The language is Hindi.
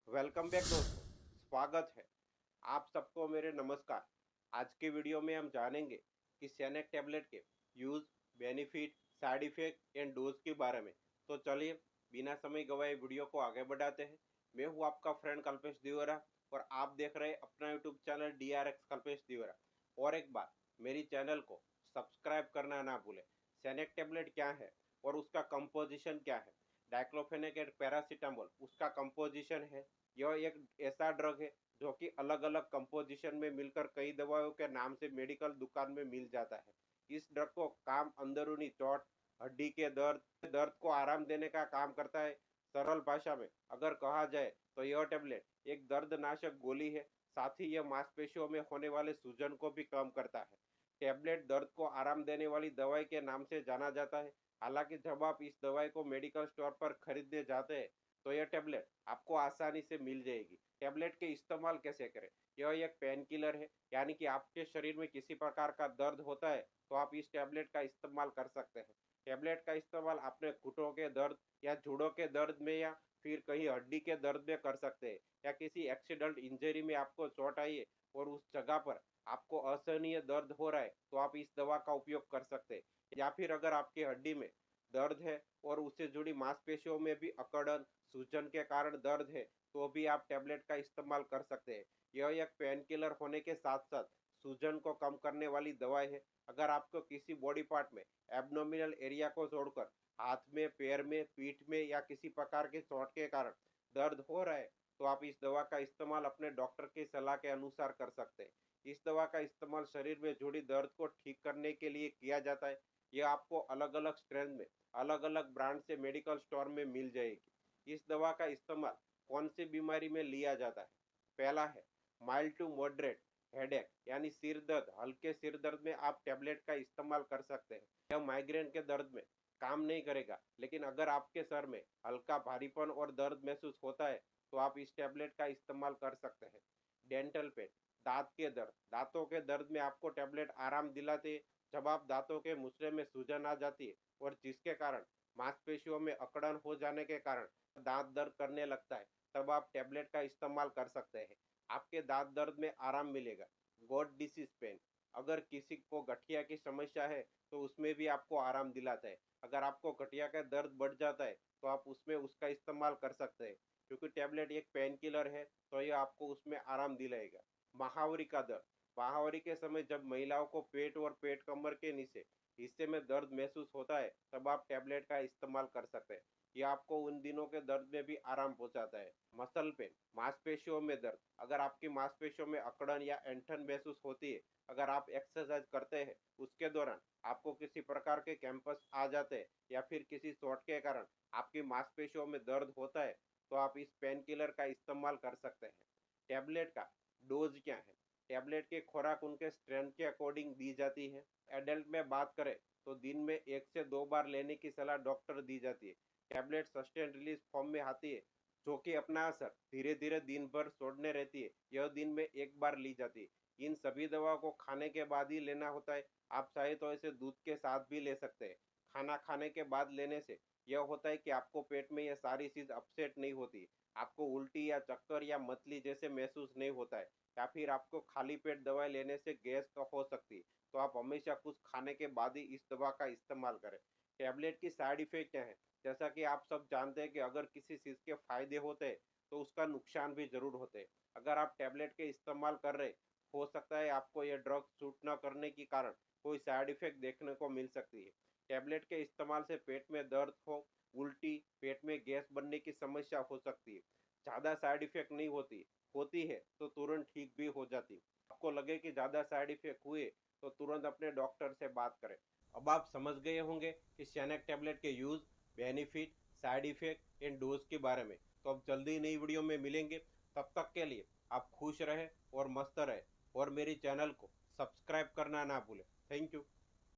वेलकम बैक दोस्तों, स्वागत है आप सबको मेरे नमस्कार। आज के वीडियो में हम जानेंगे कि सैनेक टैबलेट के use, benefit, side effect and dose के बारे में। तो चलिए बिना समय गवाए वीडियो को आगे बढ़ाते हैं। मैं हूँ आपका फ्रेंड कल्पेश दिवरा और आप देख रहे हैं अपना यूट्यूब चैनल DRX कल्पेश दिवरा। और एक बार मेरी चैनल को सब्सक्राइब करना ना भूलें। सैनेक टैबलेट क्या है और उसका कंपोजिशन क्या है? डाइक्लोफेनेक एंड पैरासीटामोल उसका कंपोजिशन है। यह एक ऐसा ड्रग है जो कि अलग अलग कंपोजिशन में मिलकर कई दवाओं के नाम से मेडिकल दुकान में मिल जाता है। इस ड्रग को काम अंदरूनी चोट, हड्डी के दर्द को आराम देने का काम करता है। सरल भाषा में अगर कहा जाए तो यह टेबलेट एक दर्दनाशक गोली है। साथ ही यह मांसपेशियों में होने वाले सूजन को भी कम करता है। टेबलेट दर्द को आराम देने वाली दवाई के नाम से जाना जाता है। हालांकि जब आप इस दवाई को मेडिकल स्टोर पर खरीदने जाते हैं तो यह टेबलेट आपको आसानी से मिल जाएगी। टेबलेट के इस्तेमाल कैसे करें? यह एक पेन किलर है, यानी कि आपके शरीर में किसी प्रकार का दर्द होता है तो आप इस टेबलेट का इस्तेमाल कर सकते हैं। टेबलेट का इस्तेमाल अपने घुटनों के दर्द या जोड़ों के दर्द में या फिर कहीं हड्डी के दर्द में कर सकते हैं, या किसी एक्सीडेंट इंजरी में आपको चोट आई है और उस जगह पर आपको असहनीय दर्द हो रहा है तो आप इस दवा का उपयोग कर सकते हैं। या फिर अगर आपकी हड्डी में दर्द है और उससे जुड़ी मांसपेशियों में भी अकड़न, सूजन के कारण दर्द है तो भी आप टेबलेट का इस्तेमाल कर सकते हैं। यह एक पेन किलर होने के साथ साथ सूजन को कम करने वाली दवाई है। अगर आपको किसी बॉडी पार्ट में एब्डोमिनल एरिया को छोड़कर हाथ में, पैर में, पीठ में या किसी प्रकार के चोट के कारण दर्द हो रहा है तो आप इस दवा का इस्तेमाल अपने डॉक्टर की सलाह के अनुसार कर सकते हैं। इस दवा का इस्तेमाल शरीर में जुड़ी दर्द को ठीक करने के लिए किया जाता है। यह आपको अलग अलग स्ट्रेंथ में, अलग अलग ब्रांड से मेडिकल स्टोर में मिल जाएगी। इस दवा का इस्तेमाल कौन सी बीमारी में लिया जाता है? पहला है माइल्ड टू मॉडरेट हेडेक, यानी सिर दर्द। हल्के सिर दर्द में आप टेबलेट का इस्तेमाल कर सकते हैं। यह माइग्रेन के दर्द में काम नहीं करेगा, लेकिन अगर आपके सर में हल्का भारीपन और दर्द महसूस होता है तो आप इस टेबलेट का इस्तेमाल कर सकते हैं। डेंटल पेन, दांत के दर्द। दांतों के दर्द में आपको टेबलेट आराम दिलाते हैं। जब आप दांतों के मुसरे में सूजन आ जाती है और जिसके कारण मांसपेशियों में अकड़न हो जाने के कारण दांत दर्द करने लगता है, तब आप टेबलेट का इस्तेमाल कर सकते हैं। आपके दांत दर्द में आराम मिलेगा। गॉट डिसीज पेन, अगर किसी को गठिया की समस्या है तो उसमें भी आपको आराम दिलाता है। अगर आपको गठिया का दर्द बढ़ जाता है तो आप उसमें उसका इस्तेमाल कर सकते हैं। क्योंकि टेबलेट एक पेन किलर है तो यह आपको उसमें आराम दिलाएगा। महावरी का दर्द, महावरी के समय जब महिलाओं को पेट और पेट कमर के नीचे हिस्से में दर्द महसूस होता है तब आप टेबलेट का इस्तेमाल कर सकते हैं। यह आपको उन दिनों के दर्द में भी आराम पहुंचाता है। मसल पेन, मांसपेशियों में दर्द। अगर आपकी मांसपेशियों में अकड़न या ऐंठन महसूस होती है, अगर आप एक्सरसाइज करते हैं उसके दौरान आपको किसी प्रकार के कैंपस आ जाते हैं या फिर किसी चोट के कारण आपकी मांसपेशियों में दर्द होता है तो आप इस पेन किलर का इस्तेमाल कर सकते हैं। टेबलेट का डोज क्या है? टेबलेट की खुराक उनके स्ट्रेंथ के अकॉर्डिंग दी जाती है। एडल्ट में बात करें तो दिन में 1 से 2 बार लेने की सलाह डॉक्टर दी जाती है। टैबलेट सस्टेन रिलीज फॉर्म में आती है, जो कि अपना असर धीरे धीरे दिन भर छोड़ने रहती है। यह दिन में 1 बार ली जाती है। इन सभी दवाओं को खाने के बाद ही लेना होता है। आप चाहे तो इसे दूध के साथ भी ले सकते हैं। खाना खाने के बाद लेने से यह होता है कि आपको पेट में यह सारी चीज अपसेट नहीं होती। आपको उल्टी या चक्कर या मतली जैसे महसूस नहीं होता है, या फिर आपको खाली पेट दवाई लेने से गैस हो सकती है। तो आप हमेशा कुछ खाने के बाद ही इस दवा का इस्तेमाल करें। टैबलेट की साइड इफेक्ट क्या है? जैसा कि आप सब जानते हैं कि अगर किसी चीज़ के फायदे होते हैं तो उसका नुकसान भी जरूर होते हैं। अगर आप टैबलेट के इस्तेमाल कर रहे, हो सकता है आपको यह ड्रग सूट न करने के कारण कोई साइड इफेक्ट देखने को मिल सकती है। टैबलेट के इस्तेमाल से पेट में दर्द हो, उल्टी, पेट में गैस बनने की समस्या हो सकती है। ज़्यादा साइड इफेक्ट नहीं होती, होती है तो तुरंत ठीक भी हो जाती है। आपको लगे कि ज़्यादा साइड इफेक्ट हुए तो तुरंत अपने डॉक्टर से बात करें। अब आप समझ गए होंगे कि सैनेक टैबलेट के use, benefit, side effect and dose के बारे में। तो अब जल्दी ही नई वीडियो में मिलेंगे। तब तक के लिए आप खुश रहे और मस्त रहे और मेरी चैनल को सब्सक्राइब करना ना भूलें। Thank you.